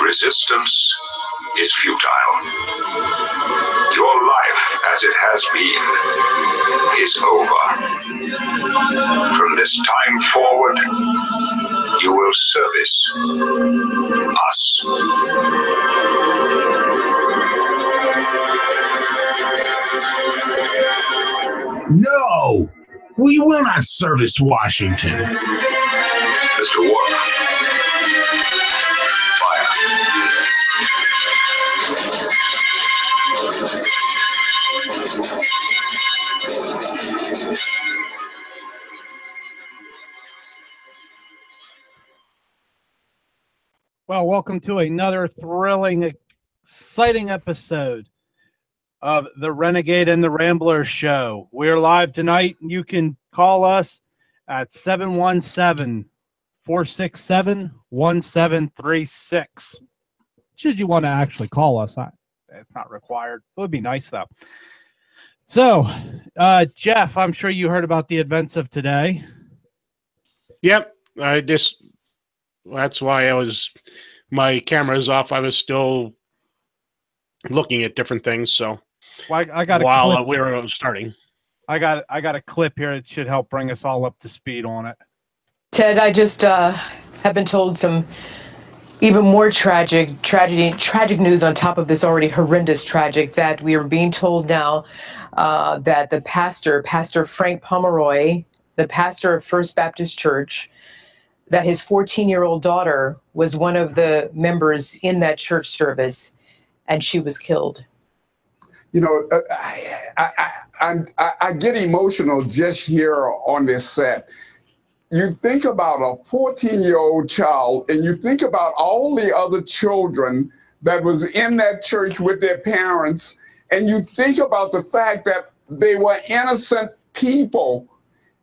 Resistance is futile. Your life, as it has been, is over. From this time forward, you will service us. No! We will not service Washington. Mr. Worf. Well, welcome to another thrilling, exciting episode of the Renegade and the Rambler show. We're live tonight. You can call us at 717-467-1736. Should you want to actually call us, it's not required. It would be nice, though. So, Jeff, I'm sure you heard about the events of today. Yep. That's why my camera's off. I was still looking at different things. So well, I got while we were starting, I got a clip here that should help bring us all up to speed on it. Ted, I just have been told some even more tragic news on top of this already horrendous tragic, that we are being told now that the Pastor Frank Pomeroy, the pastor of First Baptist Church, that his 14-year-old daughter was one of the members in that church service, and she was killed. You know, I get emotional just here on this set. You think about a 14-year-old child, and you think about all the other children that was in that church with their parents, and you think about the fact that they were innocent people,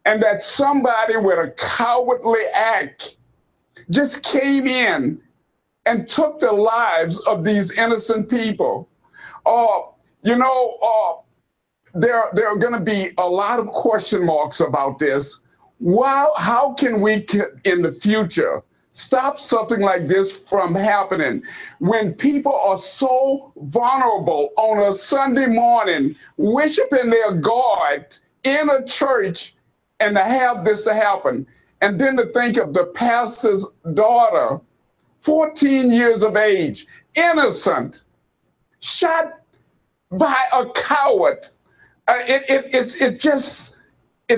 and that somebody with a cowardly act just came in and took the lives of these innocent people. There are going to be a lot of question marks about this. How can we, in the future, stop something like this from happening when people are so vulnerable on a Sunday morning, worshiping their God in a church, and to have this to happen? And then to think of the pastor's daughter, 14 years of age, innocent, shot by a coward. It's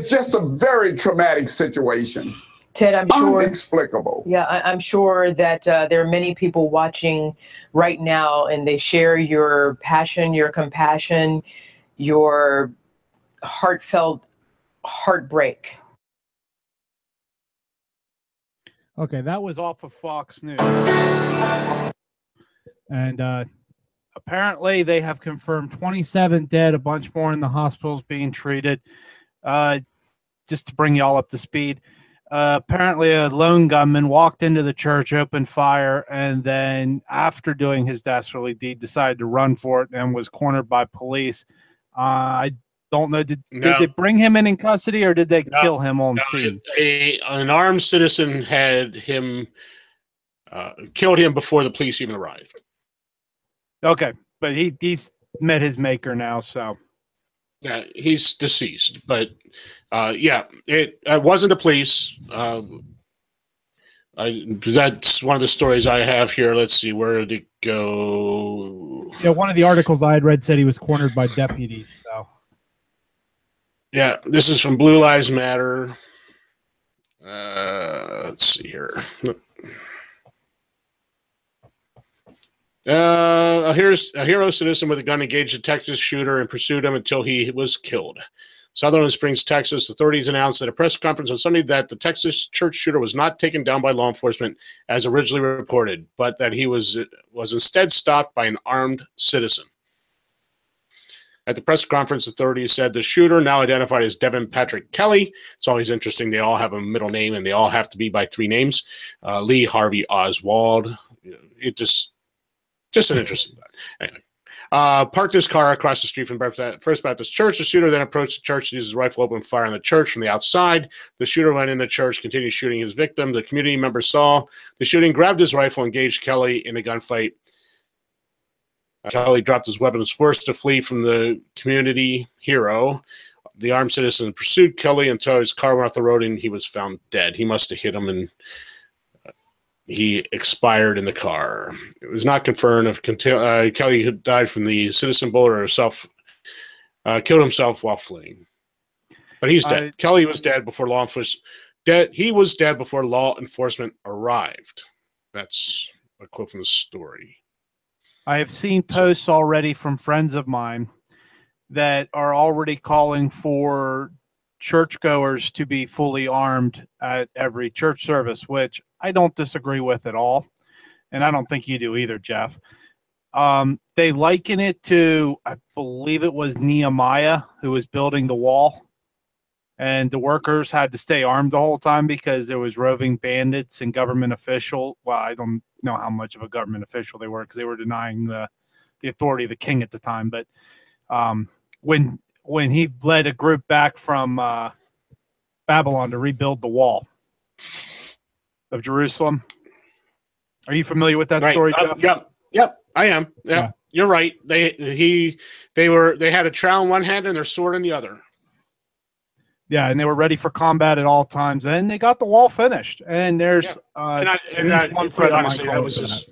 just a very traumatic situation. Ted, I'm sure. Inexplicable. Yeah, I'm sure that there are many people watching right now, and they share your passion, your compassion, your heartfelt heartbreak. Okay, that was off of Fox News. And apparently they have confirmed 27 dead, a bunch more in the hospitals being treated. Just to bring y'all up to speed, apparently a lone gunman walked into the church, opened fire, and then after doing his dastardly deed decided to run for it and was cornered by police. I don't know, did they bring him in custody, or did they kill him on scene? An armed citizen had him killed him before the police even arrived. Okay, but he's met his maker now, so. Yeah, he's deceased, but yeah, it wasn't the police. That's one of the stories I have here. Let's see, where did it go? Yeah, one of the articles I had read said he was cornered by deputies. So Yeah, this is from Blue Lives Matter. Let's see here. Here's a hero citizen with a gun engaged a Texas shooter and pursued him until he was killed. Sutherland Springs, Texas, authorities announced at a press conference on Sunday that the Texas church shooter was not taken down by law enforcement as originally reported, but that he was instead stopped by an armed citizen. At the press conference, authorities said the shooter, now identified as Devin Patrick Kelly, it's always interesting. They all have a middle name, and they all have to be by 3 names. Lee Harvey Oswald. It just an interesting thing. Anyway. Parked his car across the street from First Baptist Church. The shooter then approached the church and used his rifle, opened fire on the church from the outside. The shooter went in the church, continued shooting his victim. The community member saw the shooting, grabbed his rifle, engaged Kelly in a gunfight. Kelly dropped his weapon, was forced to flee from the community hero. The armed citizen pursued Kelly until his car went off the road and he was found dead. He must have hit him and he expired in the car. It was not confirmed if Kelly had died from the citizen bullet or killed himself while fleeing. But he's dead. Kelly was dead before law enforcement. He was dead before law enforcement arrived. That's a quote from the story. I have seen posts already from friends of mine that are already calling for churchgoers to be fully armed at every church service, which I don't disagree with at all. And I don't think you do either, Jeff. They liken it to, I believe it was Nehemiah who was building the wall. And the workers had to stay armed the whole time because there was roving bandits and government official. Well, I don't know how much of a government official they were because they were denying the authority of the king at the time. But when he led a group back from Babylon to rebuild the wall of Jerusalem. Are you familiar with that story, Jeff? Yep, I am. Yeah, you're right. They had a trowel in one hand and their sword in the other. Yeah, and they were ready for combat at all times, and they got the wall finished. And there's one friend, honestly, that was just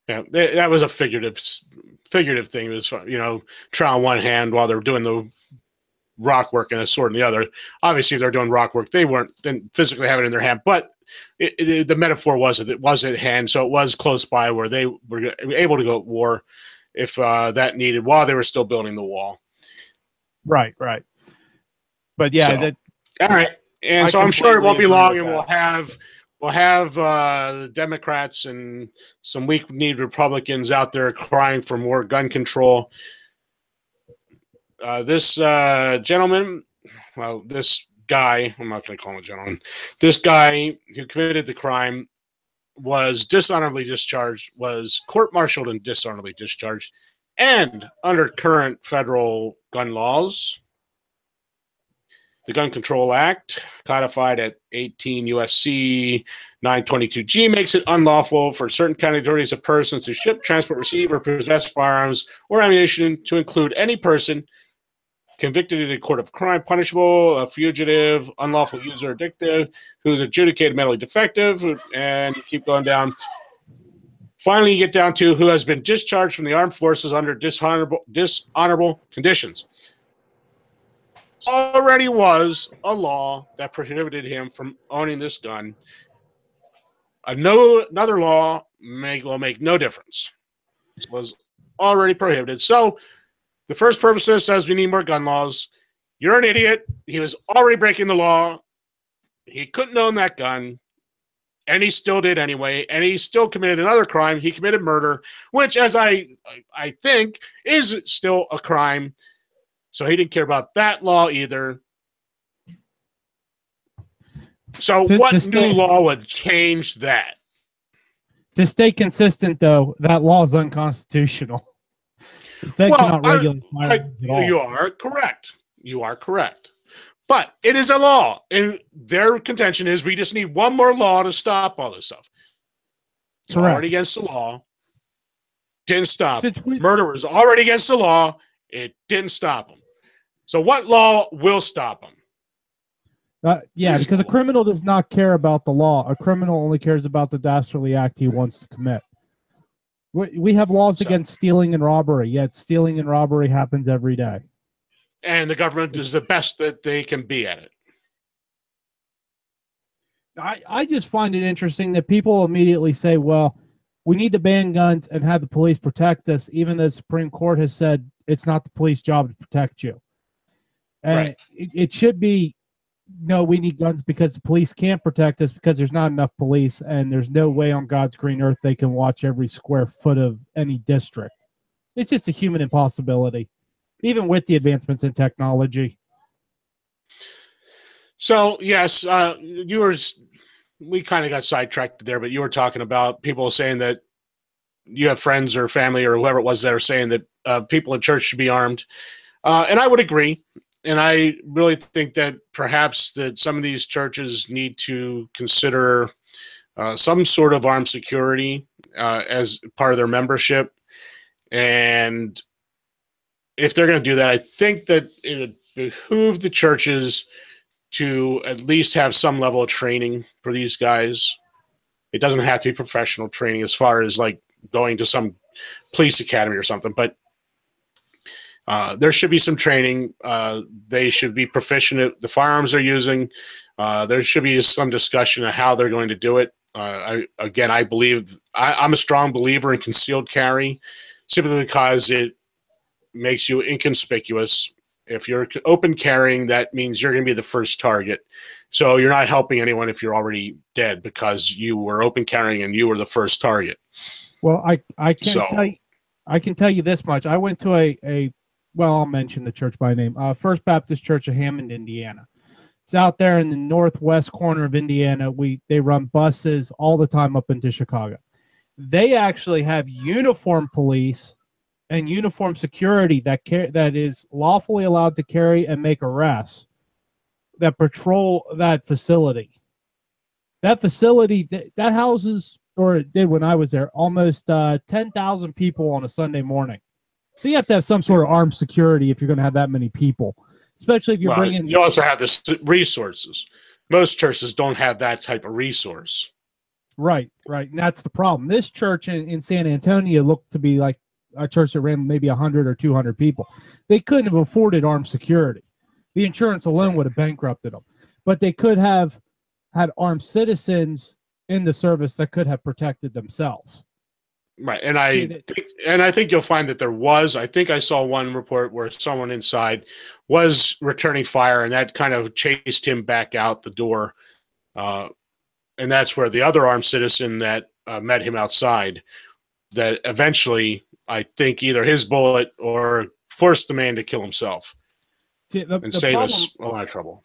that was a figurative thing. It was, trowel in one hand while they're doing the rock work and a sword in the other. Obviously, if they're doing rock work, they didn't physically have it in their hand, but the metaphor was that it was at hand, so it was close by where they were able to go to war if that needed while they were still building the wall. Right. But yeah, all right, and so I'm sure it won't be long, and we'll have the Democrats and some weak-kneed Republicans out there crying for more gun control. This gentleman, this guy, I'm not going to call him a gentleman. This guy who committed the crime was dishonorably discharged, was court-martialed and dishonorably discharged, and under current federal gun laws, the Gun Control Act, codified at 18 U.S.C. 922G, makes it unlawful for certain categories of persons to ship, transport, receive, or possess firearms or ammunition, to include any person convicted in a court of crime, punishable, a fugitive, unlawful user, addictive, who is adjudicated mentally defective, and you keep going down. Finally, you get down to who has been discharged from the armed forces under dishonorable conditions. Already was a law that prohibited him from owning this gun. Another law will make no difference. It was already prohibited. So the first purpose of this says we need more gun laws. You're an idiot. He was already breaking the law. He couldn't own that gun, and he still did anyway, and he still committed another crime. He committed murder, which, as I think, is still a crime. So he didn't care about that law either. So what new law would change that? To stay consistent, though, that law is unconstitutional. The Fed cannot regulate firearms at all. You are correct. You are correct. But it is a law. And their contention is we just need one more law to stop all this stuff. It's already against the law. Didn't stop. Murder was already against the law. It didn't stop them. So what law will stop them? Because a criminal does not care about the law. A criminal only cares about the dastardly act he wants to commit. We have laws against stealing and robbery, yet stealing and robbery happens every day. and the government is the best that they can be at it. I just find it interesting that people immediately say, well, we need to ban guns and have the police protect us, even though the Supreme Court has said it's not the police job to protect you. And Right. it should be, no, we need guns because the police can't protect us because there's not enough police, and there's no way on God's green earth they can watch every square foot of any district. It's just a human impossibility, even with the advancements in technology. So, yes, we kind of got sidetracked there, but you were talking about people saying that you have friends or family or whoever it was that are saying that people in church should be armed. And I would agree. And I really think that perhaps that some of these churches need to consider some sort of armed security as part of their membership. And if they're going to do that, I think that it would behoove the churches to at least have some level of training for these guys. It doesn't have to be professional training as far as like going to some police academy or something, but there should be some training. They should be proficient at the firearms they're using. There should be some discussion of how they're going to do it. I believe I'm a strong believer in concealed carry, simply because it makes you inconspicuous. If you're open carrying, that means you're going to be the first target. So you're not helping anyone if you're already dead because you were open carrying and you were the first target. Well, I can tell you this much. I went to well, I'll mention the church by name. First Baptist Church of Hammond, Indiana. It's out there in the northwest corner of Indiana. They run buses all the time up into Chicago. They actually have uniformed police and uniformed security that is lawfully allowed to carry and make arrests that patrol that facility. That facility that houses, or it did when I was there, almost 10,000 people on a Sunday morning. So you have to have some sort of armed security if you're going to have that many people, especially if you're bringing. You also have the resources. Most churches don't have that type of resource. Right. And that's the problem. This church in San Antonio looked to be like a church that ran maybe 100 or 200 people. They couldn't have afforded armed security. The insurance alone would have bankrupted them. But they could have had armed citizens in the service that could have protected themselves. Right, and I think you'll find that there was. I think I saw one report where someone inside was returning fire, and that kind of chased him back out the door. And that's where the other armed citizen that met him outside, that eventually, I think, either his bullet or forced the man to kill himself and save us a lot of trouble.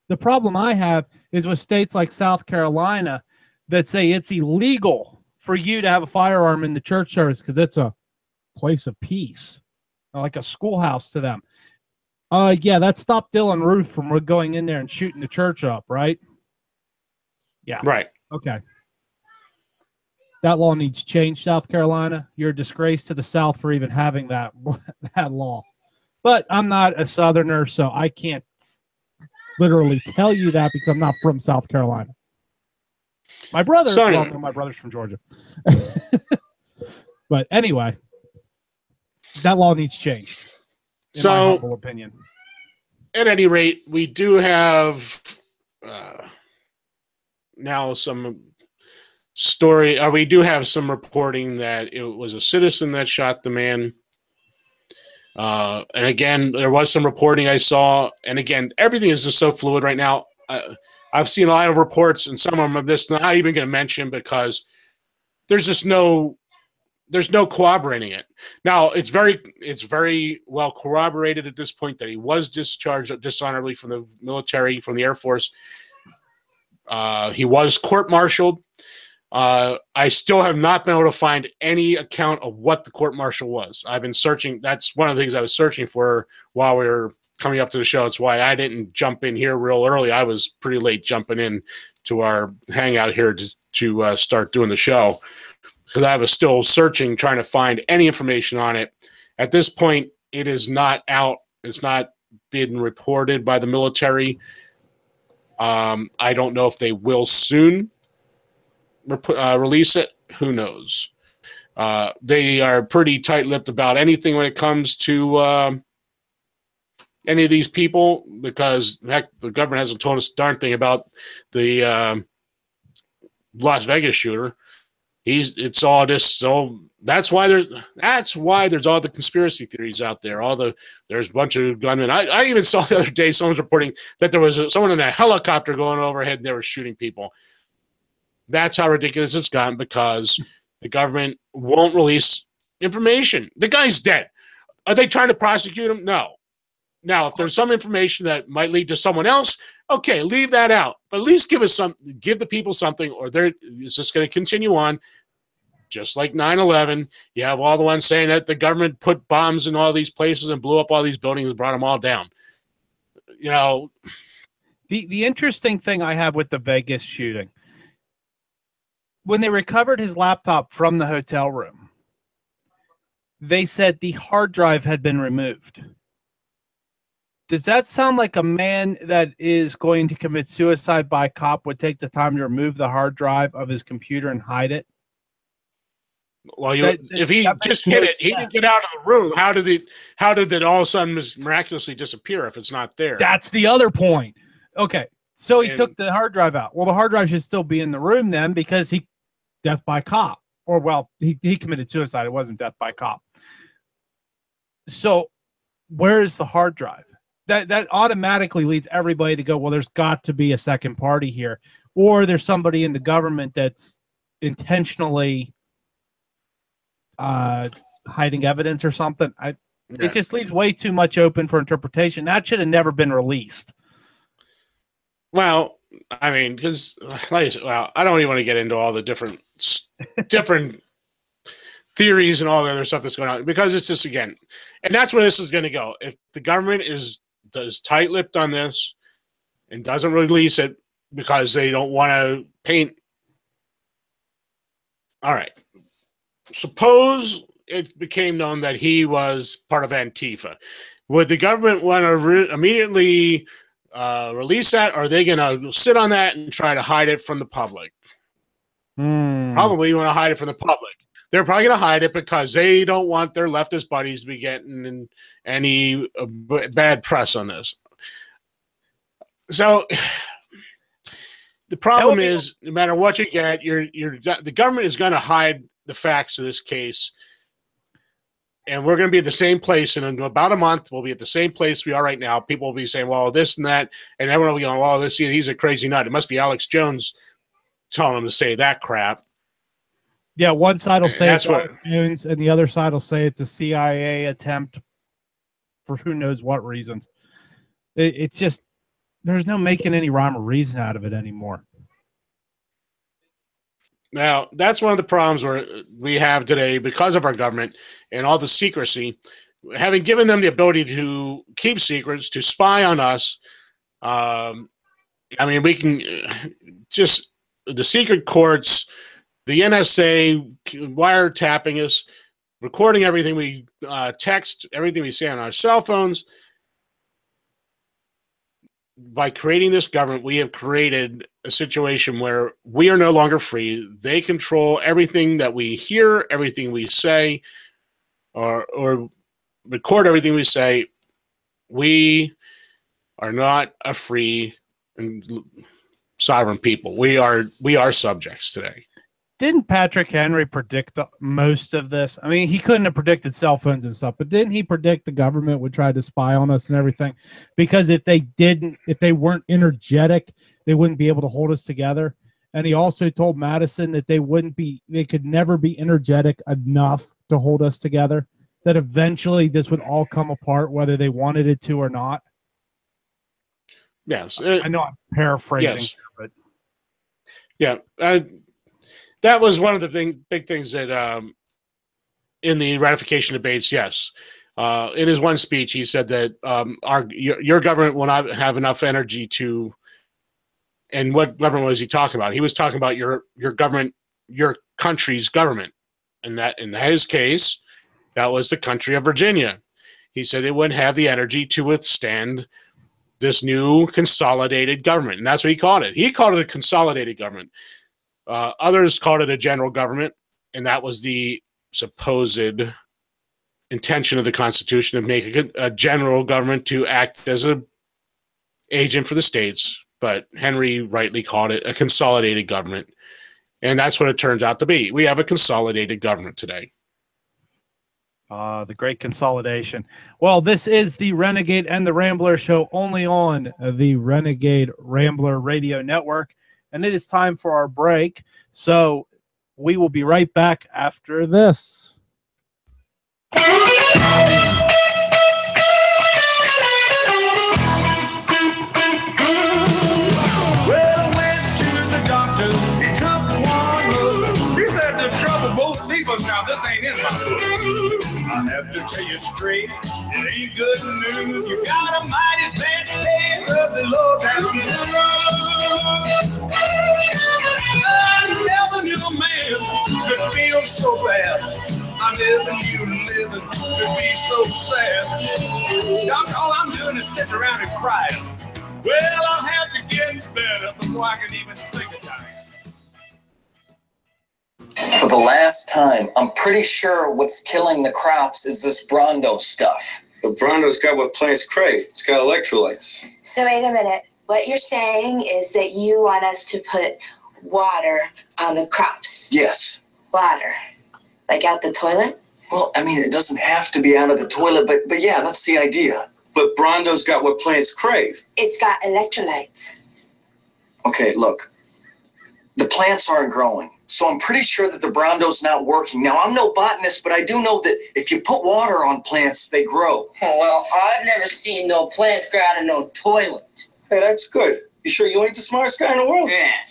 The problem I have is with states like South Carolina that say it's illegal for you to have a firearm in the church service because it's a place of peace, like a schoolhouse to them. Yeah, that stopped Dylan Roof from going in there and shooting the church up, right? Yeah. Right. Okay. That law needs change, South Carolina. You're a disgrace to the South for even having that law. But I'm not a Southerner, so I can't literally tell you that because I'm not from South Carolina. My brother's from Georgia. But anyway, that law needs changed, in my humble opinion. At any rate, we do have now some story. We do have some reporting that it was a citizen that shot the man. And again, there was some reporting I saw. And again, everything is just so fluid right now. I've seen a lot of reports, and some of them are just not even going to mention because there's just there's no corroborating it. Now, it's very well corroborated at this point that he was discharged dishonorably from the military, from the Air Force. He was court-martialed. I still have not been able to find any account of what the court-martial was. I've been searching. That's one of the things I was searching for while we were coming up to the show. It's why I didn't jump in here real early. I was pretty late jumping in to our hangout here to start doing the show because I was still searching, trying to find any information on it. At this point, it is not out. It's not been reported by the military. I don't know if they will soon release it. Who knows? They are pretty tight-lipped about anything when it comes to any of these people, because heck, the government hasn't told us a darn thing about the Las Vegas shooter. It's all just so that's why there's all the conspiracy theories out there. There's a bunch of gunmen. I even saw the other day someone's reporting that there was someone in a helicopter going overhead and they were shooting people. That's how ridiculous it's gotten because the government won't release information. The guy's dead. Are they trying to prosecute him? No. Now, if there's some information that might lead to someone else, okay, leave that out. But at least give the people something, or it's just going to continue on. Just like 9/11, you have all the ones saying that the government put bombs in all these places and blew up all these buildings and brought them all down. You know, the interesting thing I have with the Vegas shooting, when they recovered his laptop from the hotel room, they said the hard drive had been removed. Does that sound like a man that is going to commit suicide by cop would take the time to remove the hard drive of his computer and hide it? Well, if he just hit it, he didn't get out of the room. How did it all of a sudden miraculously disappear if it's not there? That's the other point. Okay, so he took the hard drive out. Well, the hard drive should still be in the room then because he death by cop. Or, well, he committed suicide. It wasn't death by cop. So where is the hard drive? That automatically leads everybody to go, well, there's got to be a second party here. Or there's somebody in the government that's intentionally hiding evidence or something. It just leaves way too much open for interpretation. That should have never been released. Well, I mean, because I don't even want to get into all the different theories and all the other stuff that's going on, because it's just, again, and that's where this is going to go. If the government is tight-lipped on this and doesn't release it because they don't want to paint. All right. Suppose it became known that he was part of Antifa. Would the government want to immediately release that, or are they going to sit on that and try to hide it from the public? Probably want to hide it from the public. They're probably going to hide it because they don't want their leftist buddies to be getting any bad press on this. So the problem is, no matter what you get, the government is going to hide the facts of this case, and we're going to be at the same place. And in about a month, we'll be at the same place we are right now. People will be saying, "Well, this and that," and everyone will be going, "Well, he's a crazy nut. It must be Alex Jones telling him to say that crap." Yeah, one side will say it's Alex Jones, and the other side will say it's a CIA attempt for who knows what reasons. It's just there's no making any rhyme or reason out of it anymore. Now, that's one of the problems we have today because of our government and all the secrecy. Having given them the ability to keep secrets, to spy on us, I mean, we can just the secret courts, the NSA wiretapping us, recording everything we text, everything we say on our cell phones. By creating this government, we have created a situation where we are no longer free. They control everything that we hear, everything we say, or record everything we say. We are not a free and sovereign people. We are subjects today. Didn't Patrick Henry predict most of this? I mean, he couldn't have predicted cell phones and stuff, but didn't he predict the government would try to spy on us and everything? Because if they weren't energetic, they wouldn't be able to hold us together. And he also told Madison that they could never be energetic enough to hold us together, that eventually this would all come apart, whether they wanted it to or not. Yes. I know I'm paraphrasing, yes. But yeah. That was one of the big things that in the ratification debates, yes. In his one speech, he said that your government will not have enough energy to. And what government was he talking about? He was talking about your government, your country's government, and that in his case, that was the country of Virginia. He said it wouldn't have the energy to withstand this new consolidated government, and that's what he called it. He called it a consolidated government. Others called it a general government, and that was the supposed intention of the Constitution to make a general government to act as a agent for the states, but Henry rightly called it a consolidated government. And that's what it turns out to be. We have a consolidated government today. The great consolidation. Well, this is the Renegade and the Rambler show only on the Renegade Rambler Radio Network. And it is time for our break. So we will be right back after this. Now this ain't in my book. I have to tell you straight, it ain't good news. You got a mighty bad case of the low down blues. I never knew a man could feel so bad. I never knew living could be so sad. Doc, all I'm doing is sitting around and crying. Well, I'll have to get better before I can even think of dying. For the last time, I'm pretty sure what's killing the crops is this Brondo stuff. But Brondo's got what plants crave. It's got electrolytes. So wait a minute. What you're saying is that you want us to put water on the crops? Yes. Water? Like out the toilet? Well, I mean, it doesn't have to be out of the toilet, but yeah, that's the idea. But Brondo's got what plants crave. It's got electrolytes. Okay, look. The plants aren't growing. So I'm pretty sure that the Brondo's not working. Now, I'm no botanist, but I do know that if you put water on plants, they grow. Oh, well, I've never seen no plants grow out of no toilet. Hey, that's good. You sure you ain't the smartest guy in the world? Yeah.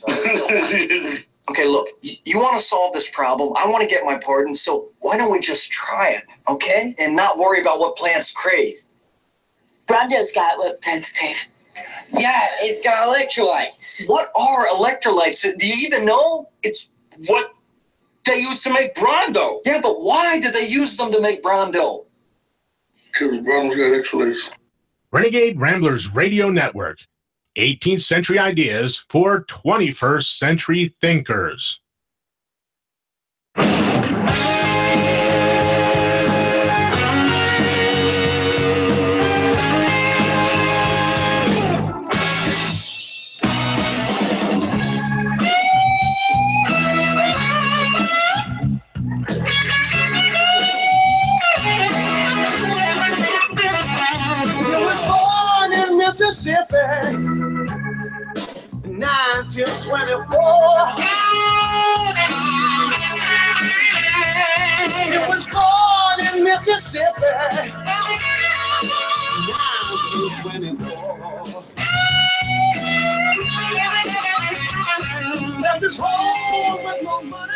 Okay, look, you want to solve this problem. I want to get my pardon, so why don't we just try it, okay? And not worry about what plants crave. Brondo's got what plants crave. Yeah, it's got electrolytes. What are electrolytes? Do you even know? It's what they use to make Brondo. Yeah, but why do they use them to make Brondo? Because Brondo's got electrolytes. Renegade Ramblers Radio Network. 18th century ideas for 21st century thinkers. Mississippi, 1924. It was born in Mississippi, 1924. Left his home with no money.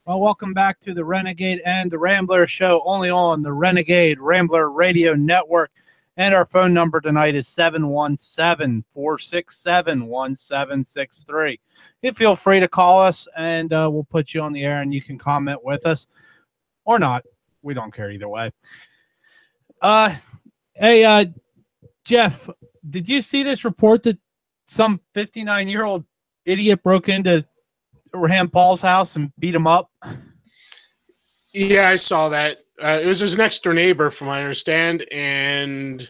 Well, welcome back to the Renegade and the Rambler show only on the Renegade Rambler Radio Network. And our phone number tonight is 717-467-1763. You feel free to call us, and we'll put you on the air, and you can comment with us or not. We don't care either way. Hey, Jeff, did you see this report that some 59-year-old idiot broke into Rand Paul's house and beat him up? Yeah, I saw that. It was his next door neighbor, from what I understand, and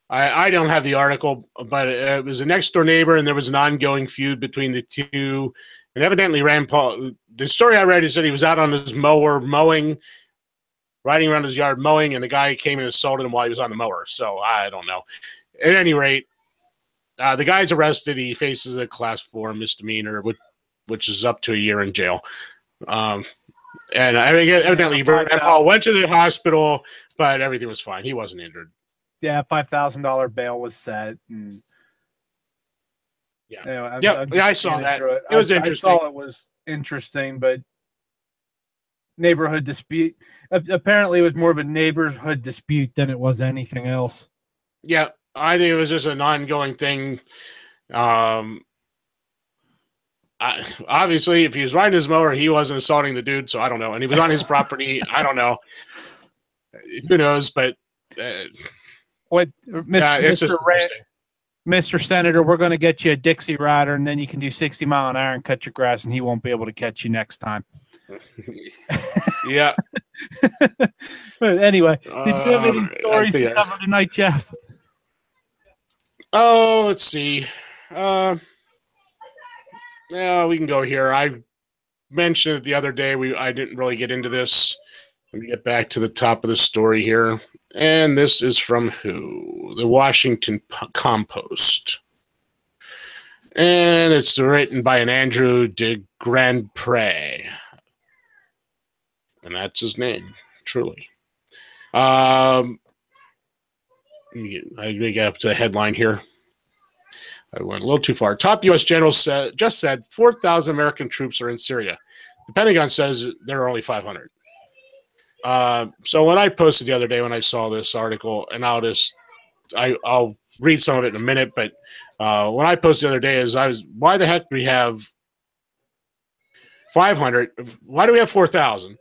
I don't have the article, but it was a next door neighbor, and there was an ongoing feud between the two. And evidently, Rand Paul, the story I read is that he was out on his mower mowing, riding around his yard mowing, and the guy came and assaulted him while he was on the mower. So I don't know. At any rate, the guy's arrested. He faces a class 4 misdemeanor, which is up to a year in jail. And I mean, evidently, Rand Paul went to the hospital, but everything was fine. He wasn't injured. Yeah, $5,000 bail was set. And, yeah, I saw that. It was interesting. I saw it was interesting, but neighborhood dispute. Apparently, it was more of a neighborhood dispute than it was anything else. Yeah, I think it was just an ongoing thing. Obviously, if he was riding his mower, he wasn't assaulting the dude, so I don't know. And he was on his property. I don't know. Who knows? But what, Mr. Mr. Senator, we're going to get you a Dixie Rider, and then you can do 60 mile an hour and cut your grass, and he won't be able to catch you next time. Yeah. But anyway, did you have any stories to cover tonight, Jeff? Oh, let's see. Yeah, we can go here. I mentioned it the other day. I didn't really get into this. Let me get back to the top of the story here. And this is from who? The Washington Compost. And it's written by an Andrew de Grandpré. And that's his name, truly. I get up to the headline here. I went a little too far. Top U.S. general just said 4,000 American troops are in Syria. The Pentagon says there are only 500. So when I posted the other day when I saw this article, and I'll read some of it in a minute, but when I posted the other day why the heck do we have 500? Why do we have 4,000?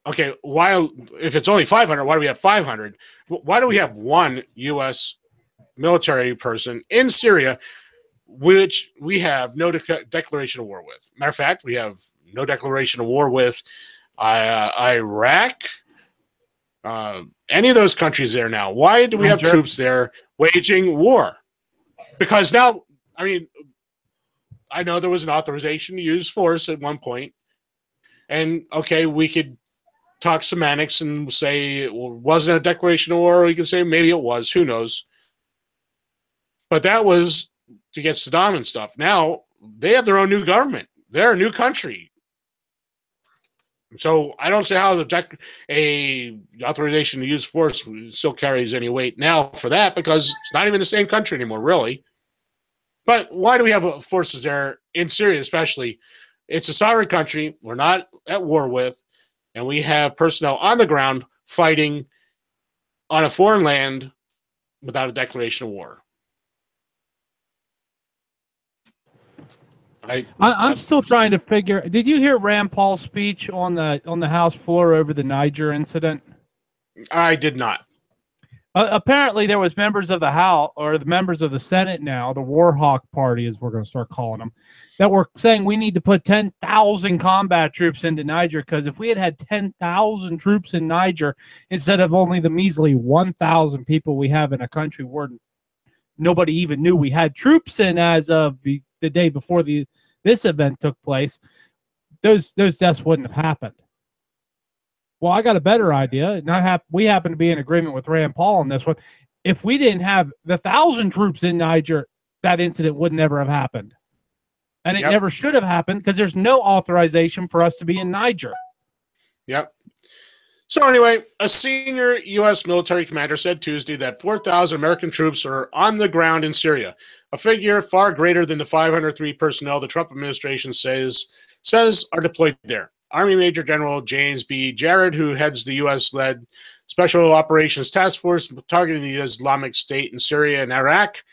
Okay, if it's only 500, why do we have 500? Why do we have one U.S. military person in Syria, which we have no declaration of war with? Matter of fact, we have no declaration of war with Iraq, any of those countries there now. Why do we have troops there waging war? Because now, I mean, I know there was an authorization to use force at one point, and okay, we could talk semantics and say, well, wasn't a declaration of war? We can say maybe it was. Who knows? But that was to get Saddam and stuff. Now they have their own new government. They're a new country. So I don't see how a authorization to use force still carries any weight now for that, because it's not even the same country anymore, really. But why do we have forces there in Syria, especially? It's a sovereign country we're not at war with, and we have personnel on the ground fighting on a foreign land without a declaration of war. I'm still trying to figure. Did you hear Rand Paul's speech on the House floor over the Niger incident? I did not. Apparently, there was members of the House, or the members of the Senate now, the Warhawk Party, as we're going to start calling them, that were saying we need to put 10,000 combat troops into Niger, because if we had 10,000 troops in Niger instead of only the measly 1,000 people we have in a country where nobody even knew we had troops in as of the day before this event took place, those deaths wouldn't have happened. Well, I got a better idea. We happen to be in agreement with Rand Paul on this one. If we didn't have the 1,000 troops in Niger, that incident would never have happened. And it never should have happened, because there's no authorization for us to be in Niger. Yep. So anyway, a senior U.S. military commander said Tuesday that 4,000 American troops are on the ground in Syria, a figure far greater than the 503 personnel the Trump administration says are deployed there. Army Major General James B. Jarrett, who heads the U.S.-led Special Operations Task Force targeting the Islamic State in Syria and Iraq,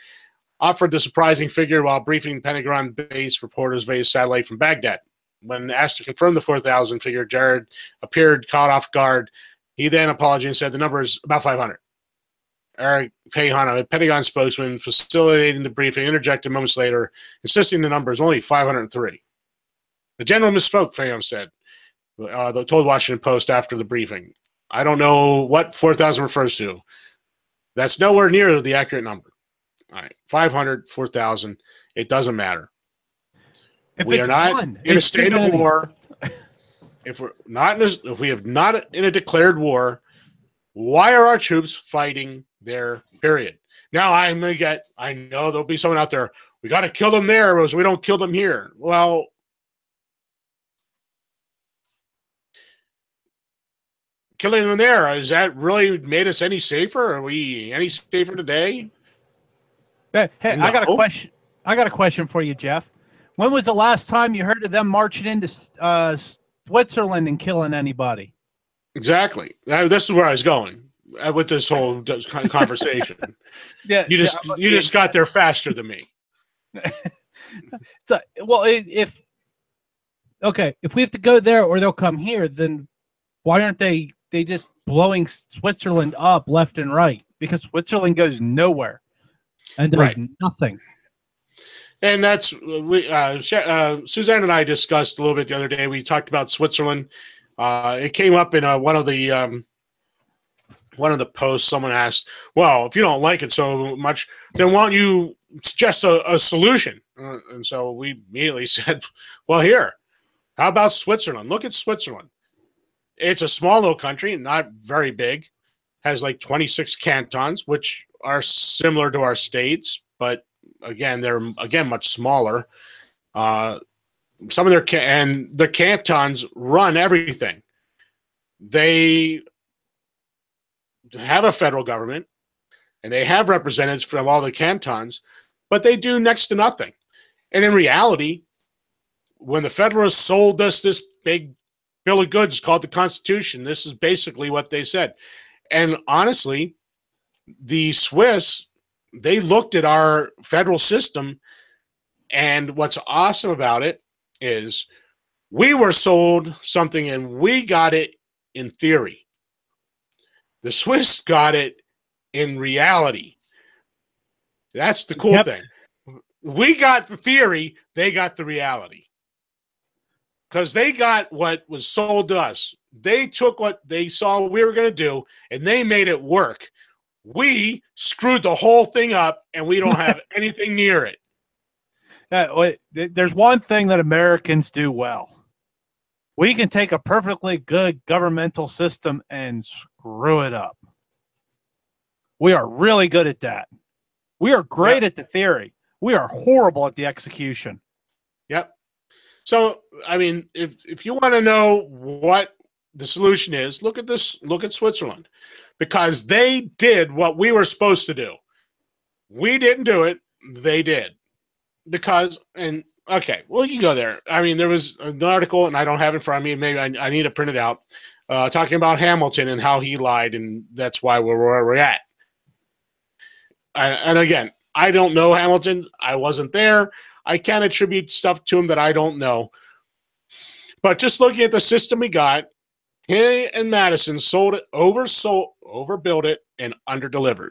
offered the surprising figure while briefing Pentagon-based reporters via satellite from Baghdad. When asked to confirm the 4,000 figure, Jarrett appeared caught off guard. He then apologized and said the number is about 500. Eric Pehana, a Pentagon spokesman, facilitating the briefing, interjected moments later, insisting the number is only 503. The general misspoke, Pehana said. Told Washington Post after the briefing. I don't know what 4,000 refers to. That's nowhere near the accurate number. All right, 500, 4,000, it doesn't matter. We are not in a state of war. If we have not in a declared war, why are our troops fighting there? Period. Now I know there'll be someone out there. We got to kill them there, because we don't kill them here. Well, killing them there, has that really made us any safer? Are we any safer today? Hey, no. I got a question for you, Jeff. When was the last time you heard of them marching into Switzerland and killing anybody? Exactly. This is where I was going with this whole conversation. Yeah, you just got there faster than me. If we have to go there or they'll come here, then why aren't they just blowing Switzerland up left and right? Because Switzerland goes nowhere. and does nothing. And that's Suzanne and I discussed a little bit the other day. We talked about Switzerland. It came up in one of the posts. Someone asked, "Well, if you don't like it so much, then why don't you suggest a solution?" And so we immediately said, "Well, here, how about Switzerland? Look at Switzerland. It's a small little country, not very big, has like 26 cantons, which are similar to our states, but again, they're much smaller. Some of their the cantons run everything. They have a federal government, and they have representatives from all the cantons, but they do next to nothing. And in reality, when the Federalists sold us this big bill of goods called the Constitution, this is basically what they said. And honestly, the Swiss, they looked at our federal system, and what's awesome about it is we were sold something and we got it in theory. The Swiss got it in reality. That's the cool thing. We got the theory, they got the reality. Because they got what was sold to us. They took what they saw we were going to do, and they made it work. We screwed the whole thing up, and we don't have anything near it. There's one thing that Americans do well. We can take a perfectly good governmental system and screw it up. We are really good at that. We are great at the theory. We are horrible at the execution. Yep. So, I mean, if you want to know what the solution is, look at this. Look at Switzerland, because they did what we were supposed to do. We didn't do it. They did. Because, and okay, well, you can go there. I mean, there was an article, and I don't have it in front of me. Maybe I need to print it out, talking about Hamilton and how he lied, and that's why we're where we're at. And again, I don't know Hamilton. I wasn't there. I can't attribute stuff to him that I don't know. But just looking at the system we got, he and Madison sold it, overbuilt it, and underdelivered.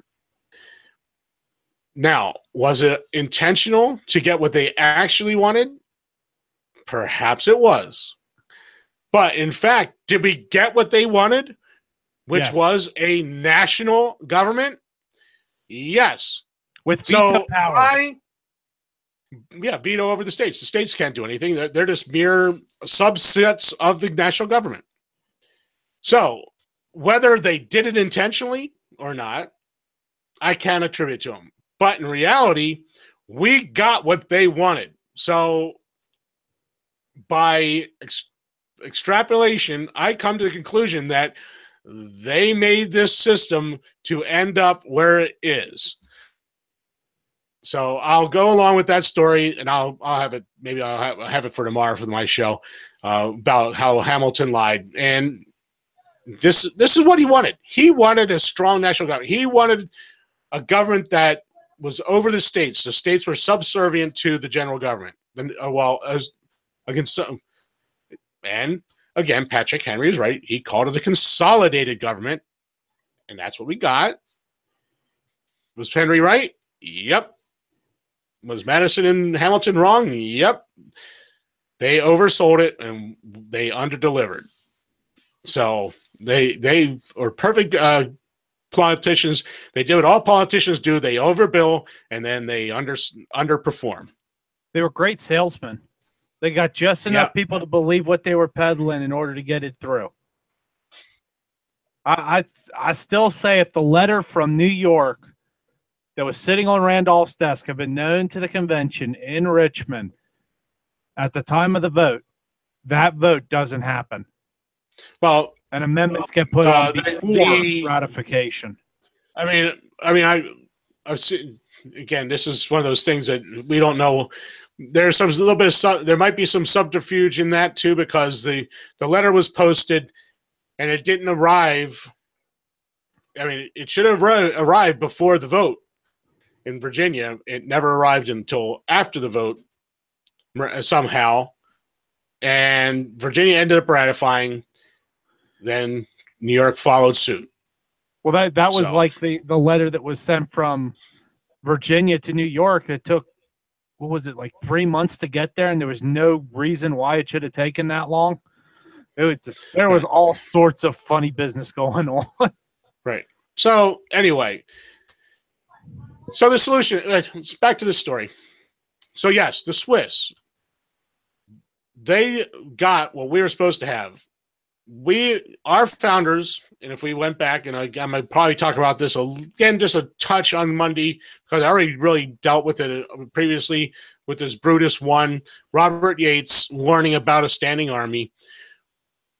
Now, was it intentional to get what they actually wanted? Perhaps it was. But in fact, did we get what they wanted, which was a national government? Yes. With veto power. Veto over the states. The states can't do anything. They're just mere subsets of the national government. So whether they did it intentionally or not, I can't attribute to them. But in reality, we got what they wanted. So by extrapolation, I come to the conclusion that they made this system to end up where it is. So I'll go along with that story, and I'll have it. Maybe I'll have it for tomorrow for my show about how Hamilton lied. And this is what he wanted. He wanted a strong national government. He wanted a government that was over the states. The states were subservient to the general government. And again, Patrick Henry is right. He called it a consolidated government, and that's what we got. Was Henry right? Yep. Was Madison and Hamilton wrong? Yep. They oversold it and they underdelivered. So they are perfect politicians. They do what all politicians do. They overbill and then they underperform. They were great salesmen. They got just enough people to believe what they were peddling in order to get it through. I still say if the letter from New York that was sitting on Randolph's desk had been known to the convention in Richmond at the time of the vote, that vote doesn't happen. Well, and amendments get put on before ratification. I've seen, again, this is one of those things that we don't know. There's some little bit of there might be some subterfuge in that too, because the letter was posted and it didn't arrive. I mean, it should have arrived before the vote in Virginia. It never arrived until after the vote somehow, and Virginia ended up ratifying. Then New York followed suit. Well, that was like the letter that was sent from Virginia to New York that took, what was it, like 3 months to get there, and there was no reason why it should have taken that long. It was just, there was all sorts of funny business going on. Right. So anyway, so the solution, back to the story. So yes, the Swiss, they got what we were supposed to have. Our founders, and if we went back, and I might probably talk about this again, just a touch on Monday, because I already really dealt with it previously with this Brutus I, Robert Yates warning about a standing army.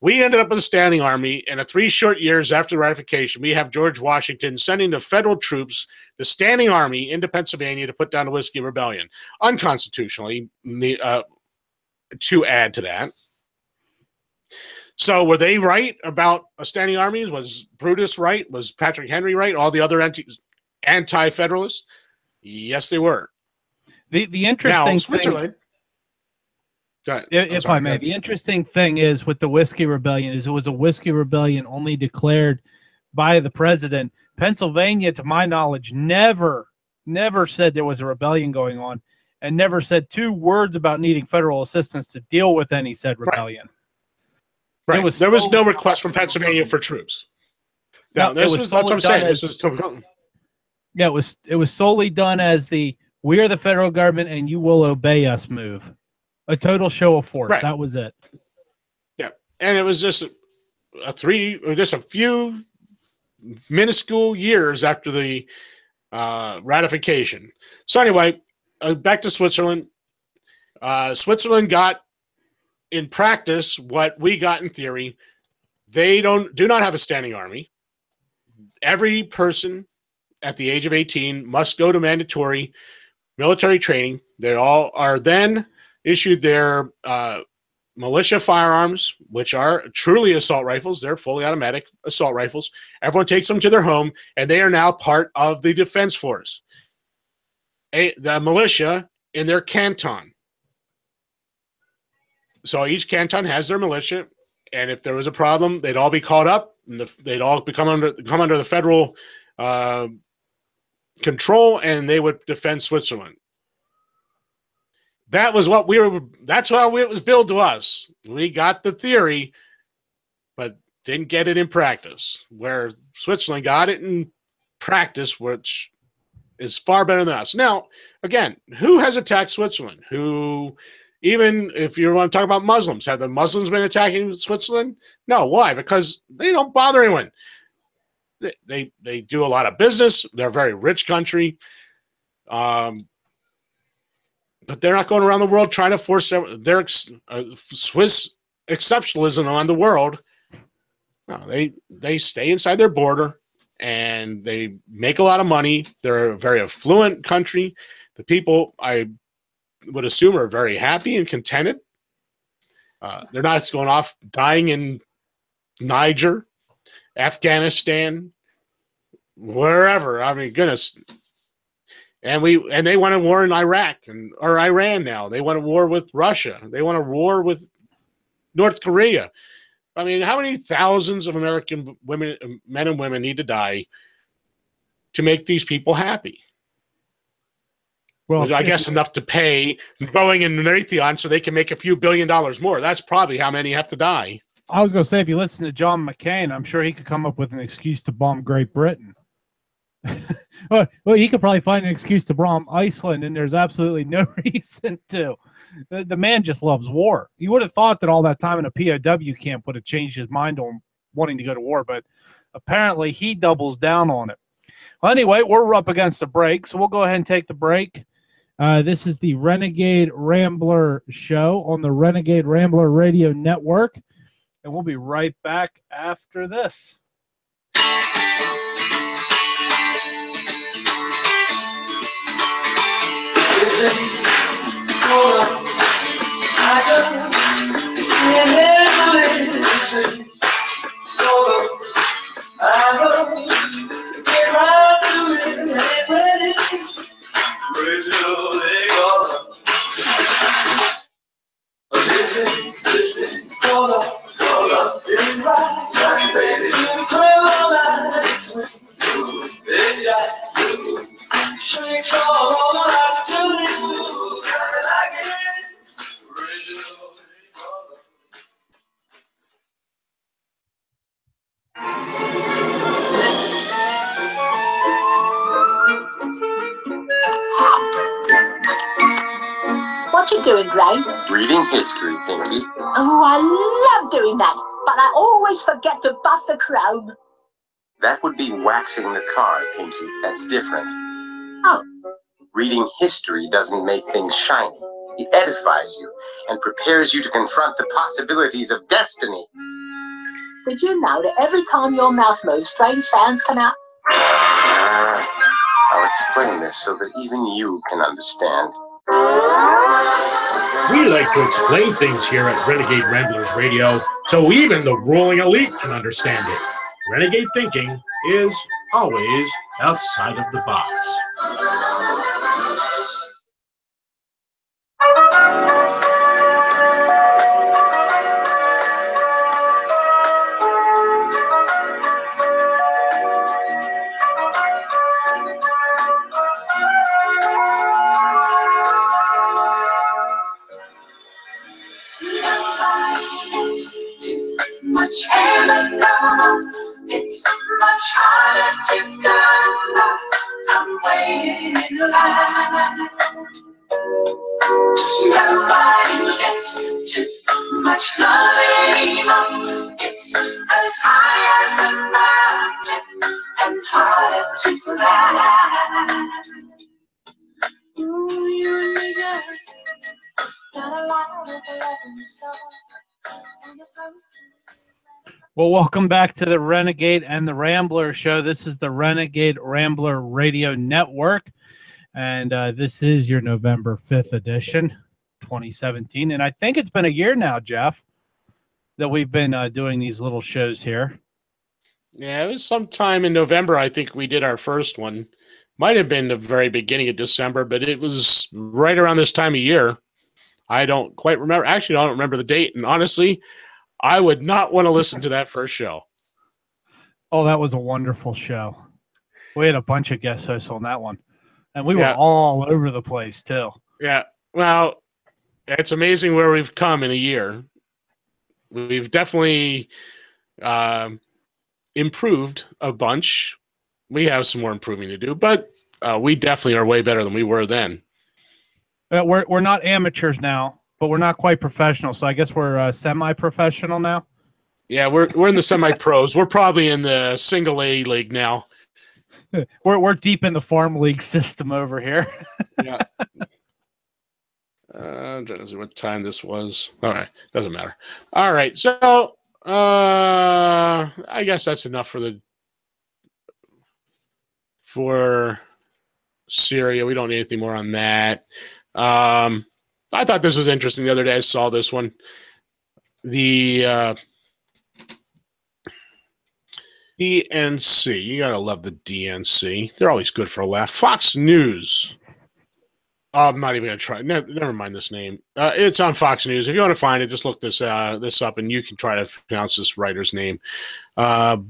We ended up with a standing army, and 3 short years after ratification, we have George Washington sending the federal troops, the standing army, into Pennsylvania to put down the Whiskey Rebellion, unconstitutionally, to add to that. So were they right about a standing army? Was Brutus right? Was Patrick Henry right? All the other anti-federalists? Yes, they were. The interesting now, Switzerland. If I may, the interesting thing is with the Whiskey Rebellion is it was a Whiskey Rebellion only declared by the president. Pennsylvania, to my knowledge, never said there was a rebellion going on, and never said 2 words about needing federal assistance to deal with any said rebellion. Right. There was no request from Pennsylvania for troops. No, that's what I'm saying. Yeah, it was solely done as we are the federal government and you will obey us move. A total show of force. Right. That was it. Yeah. And it was just a few minuscule years after the ratification. So anyway, back to Switzerland. Switzerland got in practice what we got in theory. They do not have a standing army. Every person at the age of 18 must go to mandatory military training. They all are then issued their militia firearms, which are truly assault rifles. They're fully automatic assault rifles. Everyone takes them to their home, and they are now part of the defense force. The militia in their canton. So each canton has their militia, and if there was a problem, they'd all be called up, and they'd all come under the federal control, and they would defend Switzerland. That was what that's how it was billed to us. We got the theory, but didn't get it in practice, where Switzerland got it in practice, which is far better than us. Now, again, who has attacked Switzerland? Even if you want to talk about Muslims, have the Muslims been attacking Switzerland? No. Why? Because they don't bother anyone. They do a lot of business. They're a very rich country. But they're not going around the world trying to force their Swiss exceptionalism on the world. No, they stay inside their border, and they make a lot of money. They're a very affluent country. The people, I would assume, are very happy and contented. They're not going off dying in Niger, Afghanistan, wherever. I mean, goodness. And they want a war in Iraq or Iran now. They want a war with Russia. They want a war with North Korea. I mean, how many thousands of American men and women need to die to make these people happy? Well, I guess enough to pay Boeing and Raytheon so they can make a few $1 billion more. That's probably how many have to die. I was going to say, if you listen to John McCain, I'm sure he could come up with an excuse to bomb Great Britain. Well, he could probably find an excuse to bomb Iceland, and there's absolutely no reason to. The man just loves war. You would have thought that all that time in a POW camp would have changed his mind on wanting to go to war, but apparently he doubles down on it. Well, anyway, we're up against the break, so we'll go ahead and take the break. This is the Renegade Rambler show on the Renegade Rambler Radio Network, and we'll be right back after this. I just can't handle it. I will get right to it. Ain't ready. Brazil, they gonna listen, gonna get right, baby. Crawl on, listen to the jive. music's all I have to lose. Kinda like it. Original. What you doing, Gray? Reading history, Pinky. Oh, I love doing that, but I always forget to buff the chrome. That would be waxing the car, Pinky. That's different. Oh. Reading history doesn't make things shiny. It edifies you and prepares you to confront the possibilities of destiny. Did you know that every time your mouth moves, strange sounds come out? I'll explain this so that even you can understand. We like to explain things here at Renegade Ramblers Radio so even the ruling elite can understand it. Renegade thinking is always outside of the box. Too much heaven, no, it's much harder to come. I'm waiting in line. Nobody gets too much love anymore. It's as high as a mountain and harder to climb. Ooh, you and me, girl, got a lot of love in store. Well, welcome back to the Renegade and the Rambler show. This is the Renegade Rambler Radio Network, and this is your November 5th edition, 2017. And I think it's been a year now, Jeff, that we've been doing these little shows here. Yeah, it was sometime in November, I think we did our first one. Might have been the very beginning of December, but it was right around this time of year. I don't quite remember. Actually, I don't remember the date. And honestly, I would not want to listen to that first show. Oh, that was a wonderful show. We had a bunch of guest hosts on that one. And we were all over the place, too. Yeah. Well, it's amazing where we've come in a year. We've definitely improved a bunch. We have some more improving to do, but we definitely are way better than we were then. We're not amateurs now, but we're not quite professional. So I guess we're semi-professional now. Yeah, we're in the semi-pros. We're probably in the single A league now. We're deep in the farm league system over here. Yeah. I'm trying to see what time this was. All right, doesn't matter. All right, so I guess that's enough for Syria. We don't need anything more on that. I thought this was interesting the other day. I saw this one. The DNC. You gotta love the DNC. They're always good for a laugh. Fox News. I'm not even gonna try. Never mind this name. It's on Fox News. If you want to find it, just look this up, and you can try to pronounce this writer's name. Barnini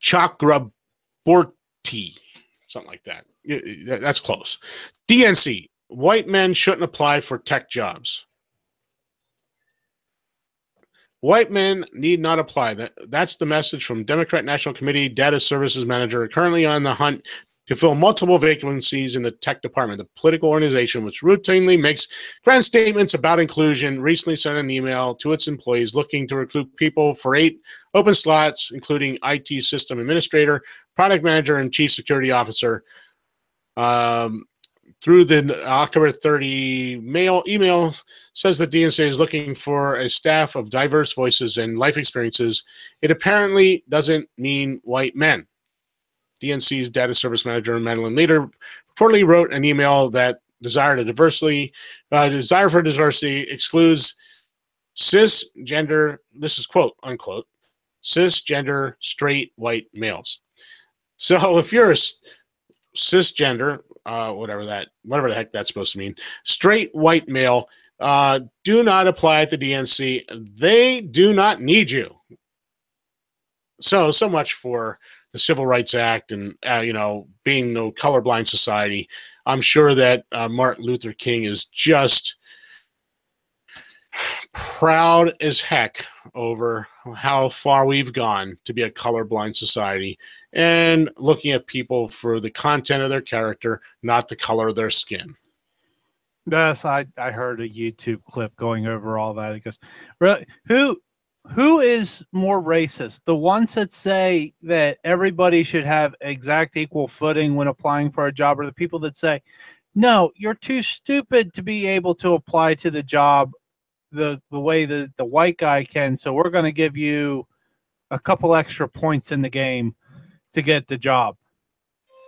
Chakraborty, something like that. That's close. DNC. White men shouldn't apply for tech jobs. White men need not apply. That's the message from Democrat National Committee Data Services Manager, currently on the hunt to fill multiple vacancies in the tech department. The political organization, which routinely makes grand statements about inclusion, recently sent an email to its employees looking to recruit people for 8 open slots, including IT system administrator, product manager, and chief security officer. Through the October 30 email says the DNC is looking for a staff of diverse voices and life experiences. It apparently doesn't mean white men. DNC's data service manager, Madeline Leader, reportedly wrote an email that desire for diversity excludes cisgender, this is quote, unquote, cisgender straight white males. So if you're a cisgender, whatever the heck that's supposed to mean, straight white male, do not apply at the DNC. They do not need you. So much for the the Civil Rights Act and being no colorblind society, I'm sure that Martin Luther King is just proud as heck over how far we've gone to be a colorblind society and looking at people for the content of their character, not the color of their skin. Yes, I heard a YouTube clip going over all that. It goes, really, who is more racist? The ones that say that everybody should have exact equal footing when applying for a job, or the people that say, no, you're too stupid to be able to apply to the job the way the white guy can, so we're going to give you a couple extra points in the game to get the job.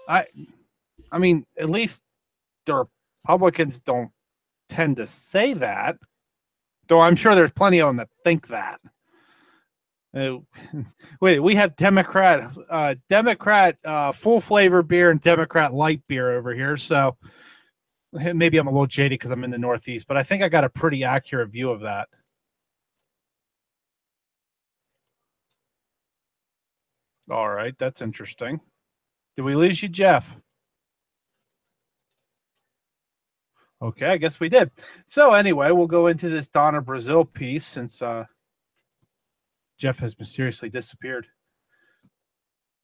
I mean, at least the Republicans don't tend to say that, though I'm sure there's plenty of them that think that. Wait, we have Democrat full flavor beer and Democrat light beer over here, so maybe I'm a little jaded because I'm in the Northeast, but I think I got a pretty accurate view of that. All right, that's interesting. Did we lose you, Jeff? Okay, I guess we did. So anyway, we'll go into this Donna Brazil piece since Jeff has mysteriously disappeared.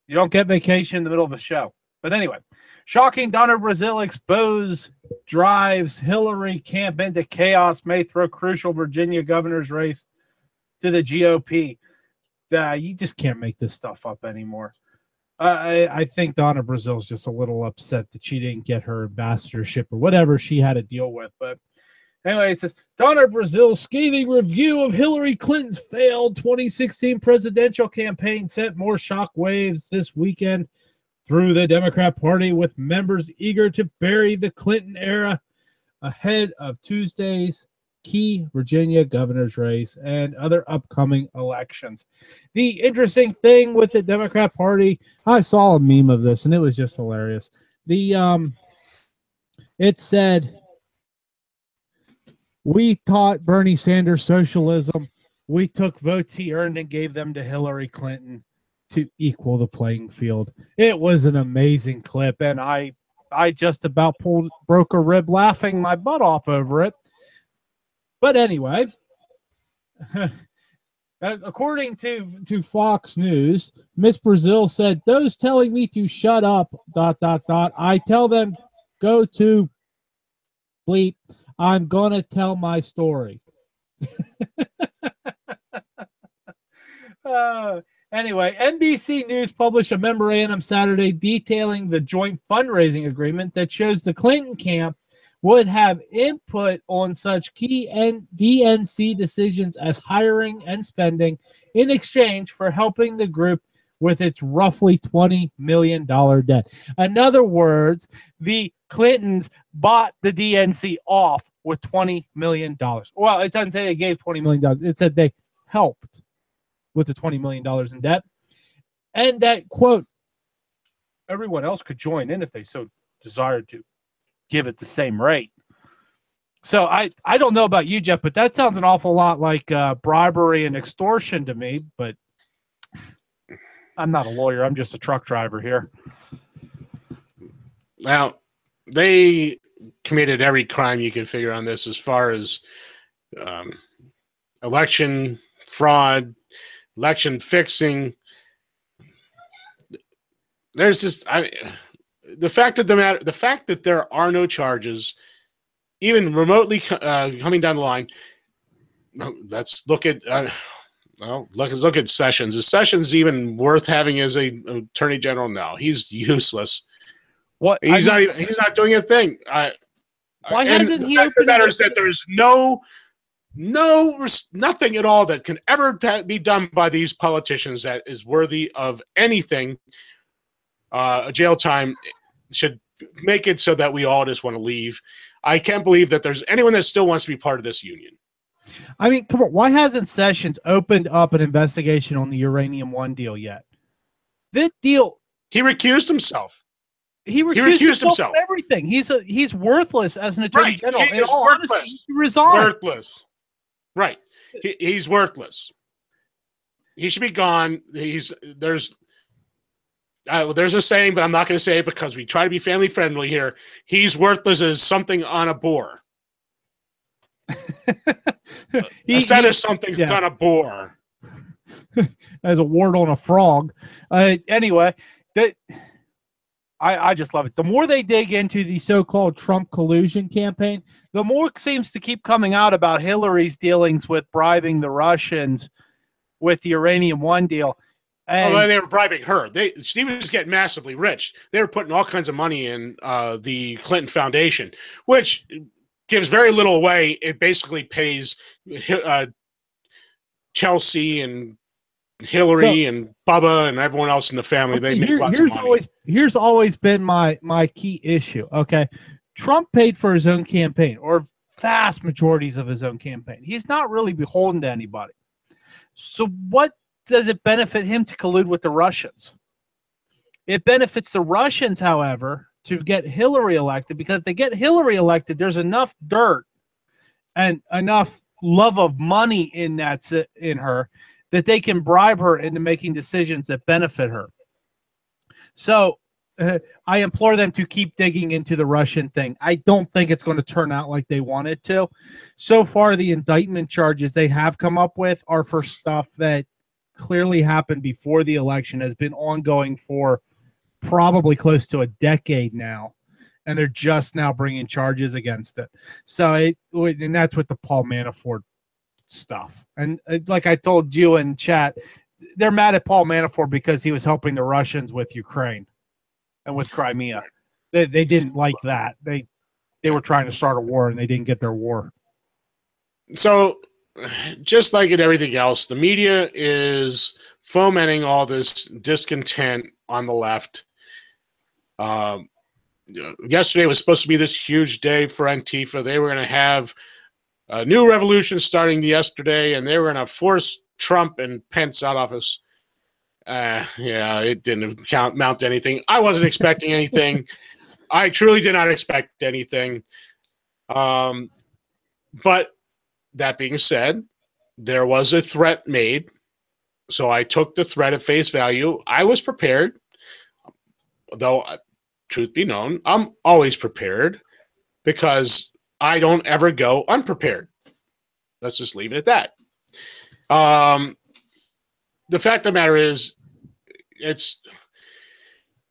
You don't get vacation in the middle of a show. But anyway, shocking Donna Brazil expose drives Hillary camp into chaos, may throw crucial Virginia governor's race to the GOP. You just can't make this stuff up anymore. I think Donna Brazil's just a little upset that she didn't get her ambassadorship or whatever she had to deal with. But anyway, it says, Donna Brazil's scathing review of Hillary Clinton's failed 2016 presidential campaign sent more shockwaves this weekend through the Democrat Party, with members eager to bury the Clinton era ahead of Tuesday's key Virginia governor's race and other upcoming elections. The interesting thing with the Democrat Party, I saw a meme of this and it was just hilarious. It said, we taught Bernie Sanders socialism. We took votes he earned and gave them to Hillary Clinton to equal the playing field. It was an amazing clip, and I just about broke a rib laughing my butt off over it. But anyway, according to Fox News, Miss Brazil said, those telling me to shut up, ... I tell them, go to bleep. I'm going to tell my story. Anyway, NBC News published a memorandum Saturday detailing the joint fundraising agreement that shows the Clinton camp would have input on such key DNC decisions as hiring and spending in exchange for helping the group with its roughly $20 million debt. In other words, the Clintons bought the DNC off with $20 million. Well, it doesn't say they gave $20 million. It said they helped with the $20 million in debt. And that, quote, everyone else could join in if they so desired to give it the same rate. So I don't know about you, Jeff, but that sounds an awful lot like bribery and extortion to me, but I'm not a lawyer. I'm just a truck driver here. Now, they committed every crime you can figure on this as far as election fraud, election fixing. There's just the fact that there are no charges, even remotely coming down the line. Let's look at look at Sessions. Is Sessions even worth having as a attorney general? No, he's useless. What he's not doing a thing. Why hasn't he opened? The matter is that there's nothing at all that can ever be done by these politicians that is worthy of anything. A jail time should make it so that we all just want to leave. I can't believe that there's anyone that still wants to be part of this union. I mean, come on. Why hasn't Sessions opened up an investigation on the Uranium One deal yet? That deal. He recused himself. He recused himself from everything. He's worthless as an attorney general. He is worthless. Honesty, he resigned. Worthless. Right. He's worthless. He should be gone. There's a saying, but I'm not going to say it because we try to be family friendly here. He's worthless as something on a boar. Instead of something's on a boar. As a wart on a frog. Anyway, I just love it. The more they dig into the so-called Trump collusion campaign, the more it seems to keep coming out about Hillary's dealings with bribing the Russians with the Uranium One deal. And although they were bribing her, she was getting massively rich. They were putting all kinds of money in the Clinton Foundation, which gives very little away. It basically pays Chelsea and Hillary and Bubba and everyone else in the family. They make lots of money. Here's always been my key issue. Okay, Trump paid for his own campaign, or vast majorities of his own campaign. He's not really beholden to anybody. So what does it benefit him to collude with the Russians? It benefits the Russians, however, to get Hillary elected, because if they get Hillary elected, there's enough dirt and enough love of money in her that they can bribe her into making decisions that benefit her. So I implore them to keep digging into the Russian thing. I don't think it's going to turn out like they want it to. So far, the indictment charges they have come up with are for stuff that clearly happened before the election, has been ongoing for probably close to a decade now, and they're just now bringing charges against it. So and that's with the Paul Manafort stuff. And like I told you in chat, they're mad at Paul Manafort because he was helping the Russians with Ukraine and with Crimea. They didn't like that. They were trying to start a war and they didn't get their war. So just like in everything else, the media is fomenting all this discontent on the left. Yesterday was supposed to be this huge day for Antifa. They were going to have a new revolution starting yesterday, and they were going to force Trump and Pence out of office. Yeah, it didn't mount to anything. I wasn't expecting anything. I truly did not expect anything. But that being said, there was a threat made, so I took the threat at face value. I was prepared, though, truth be known, I'm always prepared because I don't ever go unprepared. Let's just leave it at that. The fact of the matter is, it's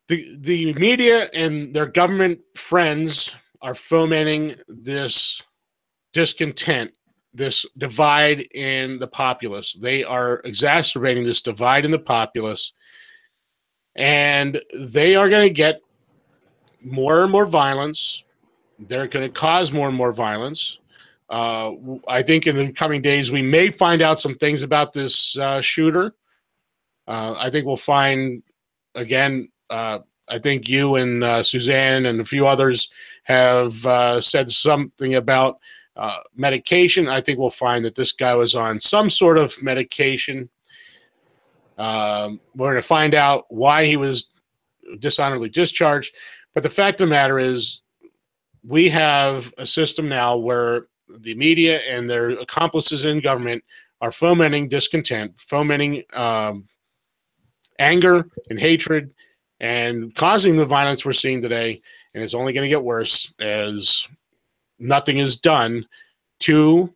the media and their government friends are fomenting this discontent, this divide in the populace. They are exacerbating this divide in the populace, and they are going to get more and more violence. They're going to cause more and more violence. I think in the coming days, we may find out some things about this shooter. I think we'll find, again, I think you and Suzanne and a few others have said something about medication. I think we'll find that this guy was on some sort of medication. We're going to find out why he was dishonorably discharged. But the fact of the matter is, we have a system now where the media and their accomplices in government are fomenting discontent, fomenting anger and hatred, and causing the violence we're seeing today. And it's only going to get worse as nothing is done to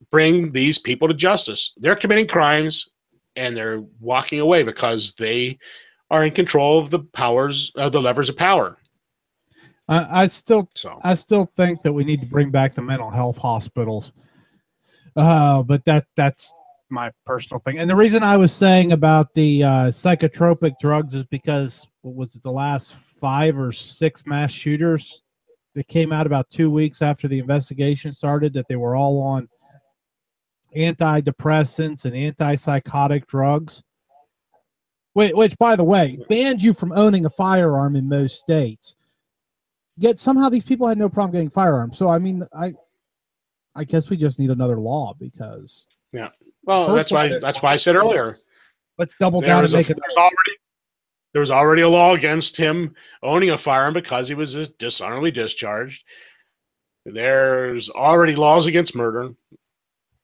bring these people to justice. They're committing crimes and they're walking away because they are in control of the powers, the levers of power. I still think that we need to bring back the mental health hospitals. But that's my personal thing. And the reason I was saying about the psychotropic drugs is because, what was it, the last 5 or 6 mass shooters that came out about 2 weeks after the investigation started, that they were all on antidepressants and antipsychotic drugs, which, by the way, bans you from owning a firearm in most states. Yet somehow these people had no problem getting firearms. So I mean, I guess we just need another law because well, that's why I said earlier. Let's double down and make it. There was already a law against him owning a firearm because he was dishonorably discharged. There's already laws against murder.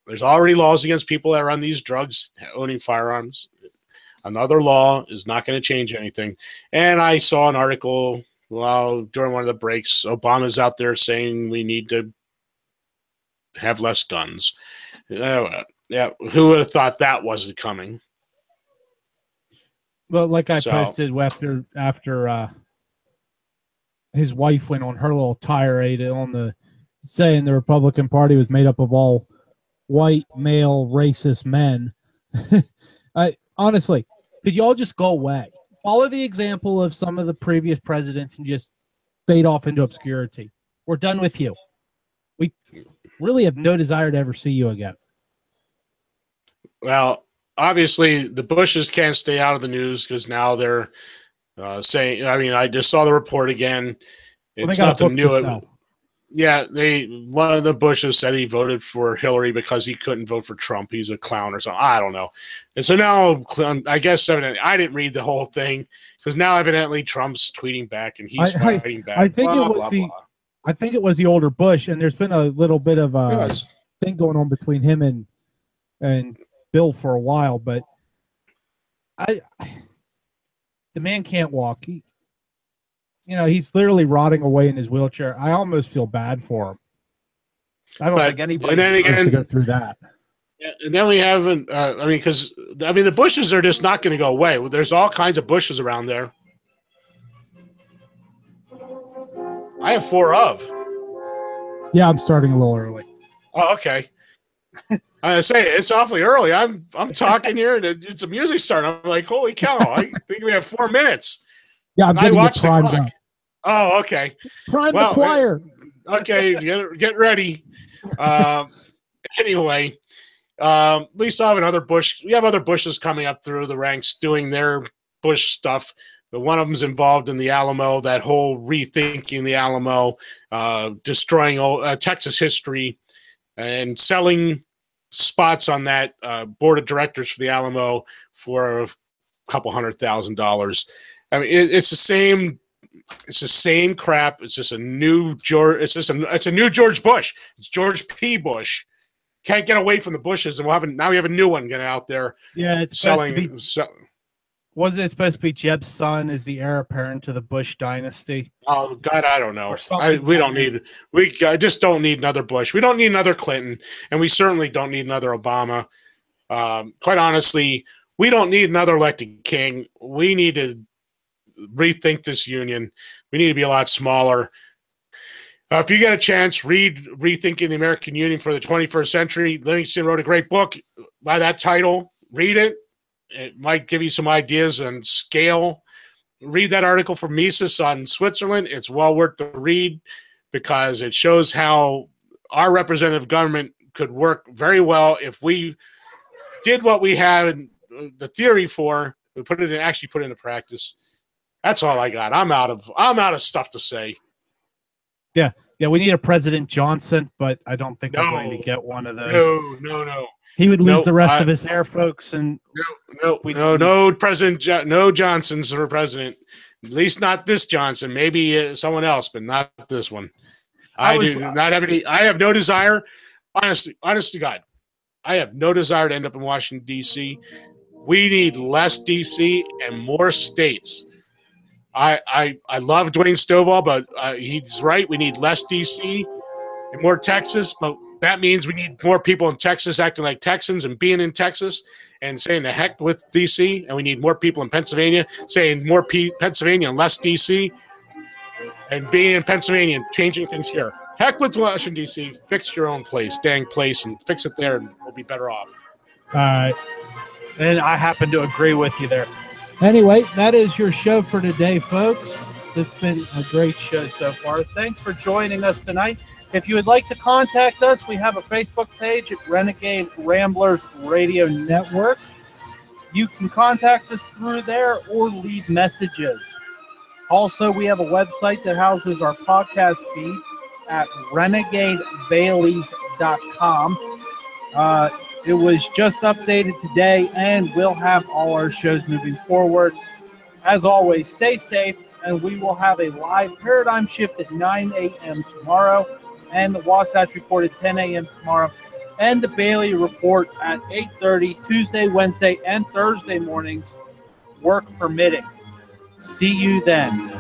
There's already laws against people that are on these drugs owning firearms. Another law is not going to change anything. And I saw an article during one of the breaks. Obama's out there saying we need to have less guns. Yeah, who would have thought that wasn't coming? Well, like I posted after his wife went on her little tirade on saying the Republican Party was made up of all white male racist men. Honestly, could y'all just go away? Follow the example of some of the previous presidents and just fade off into obscurity. We're done with you. We really have no desire to ever see you again. Well, obviously, the Bushes can't stay out of the news because now they're saying, I mean, I just saw the report again. It's nothing new. Yeah, one of the Bushes said he voted for Hillary because he couldn't vote for Trump. He's a clown or something. I don't know. And so now, I guess evidently, I didn't read the whole thing because now evidently Trump's tweeting back and he's fighting back. I think I think it was the older Bush, and there's been a little bit of a thing going on between him and Bill for a while, but the man can't walk. He's literally rotting away in his wheelchair. I almost feel bad for him. I don't think anybody wants to go through that. Yeah, and then we haven't. The Bushes are just not going to go away. There's all kinds of Bushes around there. I have 4 of. Yeah, I'm starting a little early. Oh, okay. I say it's awfully early. I'm talking here, and it's the music starting. I'm like, holy cow! I think we have 4 minutes. Yeah, I'm going to get primed up. Oh, okay. Prime the choir. Okay, get ready. Anyway, at least I have another Bush. We have other Bushes coming up through the ranks doing their Bush stuff. But one of them's involved in the Alamo, that whole rethinking the Alamo, destroying Texas history, and selling spots on that board of directors for the Alamo for a couple $100,000. I mean, it's the same. It's the same crap. It's just a new George. It's a new George Bush. It's George P. Bush. Can't get away from the Bushes, and we have a new one getting out there. Yeah, it's selling. Wasn't it supposed to be Jeb's son is the heir apparent to the Bush dynasty? Oh God, I don't know. We just don't need another Bush. We don't need another Clinton, and we certainly don't need another Obama. Quite honestly, we don't need another elected king. We need to rethink this union. We need to be a lot smaller. If you get a chance, read Rethinking the American Union for the 21st Century. Livingston wrote a great book by that title. Read it. It might give you some ideas on scale. Read that article from Mises on Switzerland. It's well worth the read because it shows how our representative government could work very well if we did what we had the theory for. We put it into practice. That's all I got. I'm out of stuff to say. Yeah, we need a President Johnson, but I don't think we're going to get one of those. No. He would lose the rest of his hair, folks, and no President, no Johnsons for president. At least not this Johnson. Maybe someone else, but not this one. I have no desire. Honest to God, I have no desire to end up in Washington D.C. We need less D.C. and more states. I love Dwayne Stovall, but he's right. We need less D.C. and more Texas, but that means we need more people in Texas acting like Texans and being in Texas and saying the heck with D.C., and we need more people in Pennsylvania saying more Pennsylvania and less D.C., and being in Pennsylvania and changing things here. Heck with Washington, D.C., fix your own dang place, and fix it there, and we'll be better off. All right. And I happen to agree with you there. Anyway, that is your show for today, folks. It's been a great show so far. Thanks for joining us tonight. If you would like to contact us, we have a Facebook page at Renegade Ramblers Radio Network. You can contact us through there or leave messages. Also, we have a website that houses our podcast feed at renegadebaileys.com. It was just updated today, and we'll have all our shows moving forward. As always, stay safe, and we will have a live Paradigm Shift at 9 a.m. tomorrow, and the Wasatch Report at 10 a.m. tomorrow, and the Bailey Report at 8:30 Tuesday, Wednesday, and Thursday mornings work permitting. See you then.